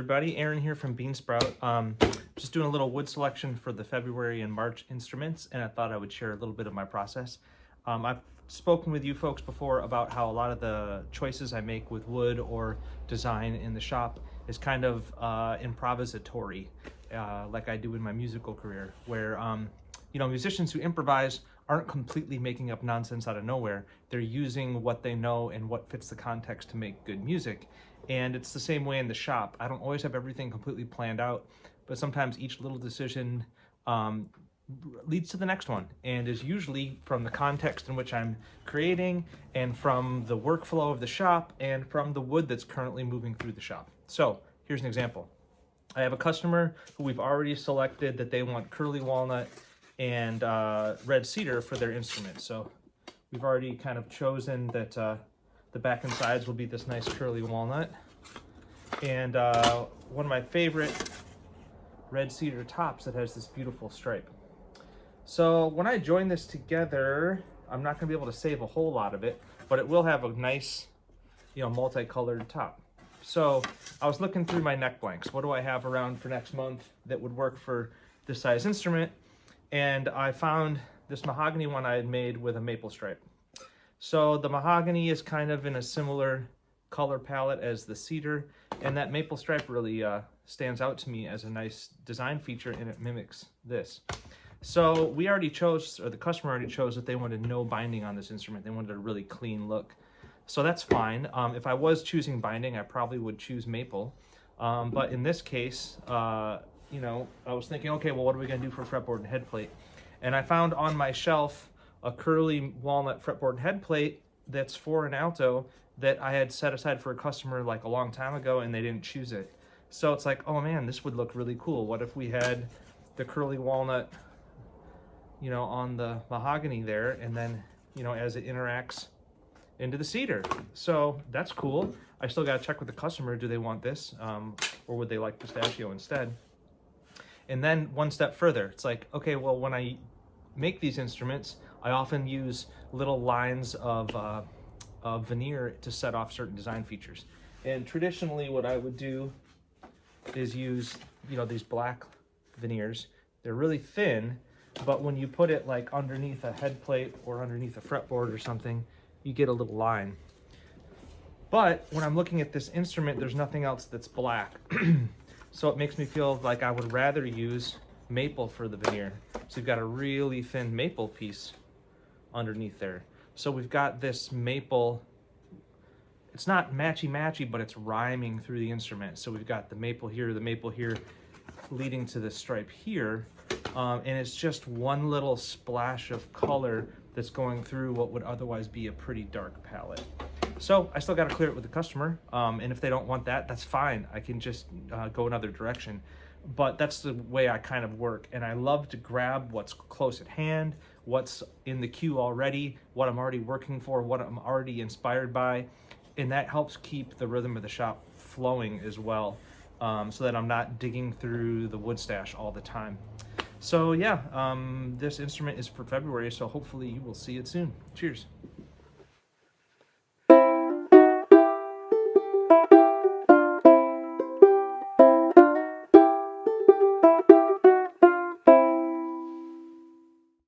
everybody, Aaron here from Beansprout. Just doing a little wood selection for the February and March instruments, and I thought I would share a little bit of my process. I've spoken with you folks before about how a lot of the choices I make with wood or design in the shop is kind of improvisatory, like I do in my musical career, where musicians who improvise aren't completely making up nonsense out of nowhere. They're using what they know and what fits the context to make good music. And it's the same way in the shop. I don't always have everything completely planned out, but sometimes each little decision leads to the next one, and is usually from the context in which I'm creating, and from the workflow of the shop, and from the wood that's currently moving through the shop. So here's an example. I have a customer who we've already selected that they want curly walnut and red cedar for their instrument. So we've already kind of chosen that the back and sides will be this nice curly walnut. And one of my favorite red cedar tops that has this beautiful stripe. So when I join this together, I'm not gonna be able to save a whole lot of it, but it will have a nice, multicolored top. So I was looking through my neck blanks. What do I have around for next month that would work for this size instrument? And I found this mahogany one I had made with a maple stripe. So the mahogany is kind of in a similar color palette as the cedar, and that maple stripe really stands out to me as a nice design feature, and it mimics this. So we already chose, or the customer already chose, that they wanted no binding on this instrument. They wanted a really clean look. So that's fine. If I was choosing binding, I probably would choose maple. But in this case, I was thinking, okay, well, what are we gonna do for fretboard and head plate? And I found on my shelf a curly walnut fretboard and head plate that's for an alto that I had set aside for a customer like a long time ago, and they didn't choose it. So it's like, oh man, this would look really cool. What if we had the curly walnut, on the mahogany there, and then, as it interacts into the cedar. So that's cool. I still got to check with the customer. Do they want this, or would they like pistachio instead? And then one step further, it's like, okay, well, when I make these instruments, I often use little lines of veneer to set off certain design features. And traditionally what I would do is use, these black veneers. They're really thin, but when you put it like underneath a head plate or underneath a fretboard or something, you get a little line. But when I'm looking at this instrument, there's nothing else that's black. So it makes me feel like I would rather use maple for the veneer. So you've got a really thin maple piece underneath there. So we've got this maple, it's not matchy-matchy, but it's rhyming through the instrument. So we've got the maple here, leading to the stripe here. And it's just one little splash of color that's going through what would otherwise be a pretty dark palette. So I still got to clear it with the customer. And if they don't want that, that's fine. I can just go another direction. But that's the way I kind of work. And I love to grab what's close at hand, what's in the queue already, what I'm already working for, what I'm already inspired by. And that helps keep the rhythm of the shop flowing as well, so that I'm not digging through the wood stash all the time. So yeah, this instrument is for February, so hopefully you will see it soon. Cheers.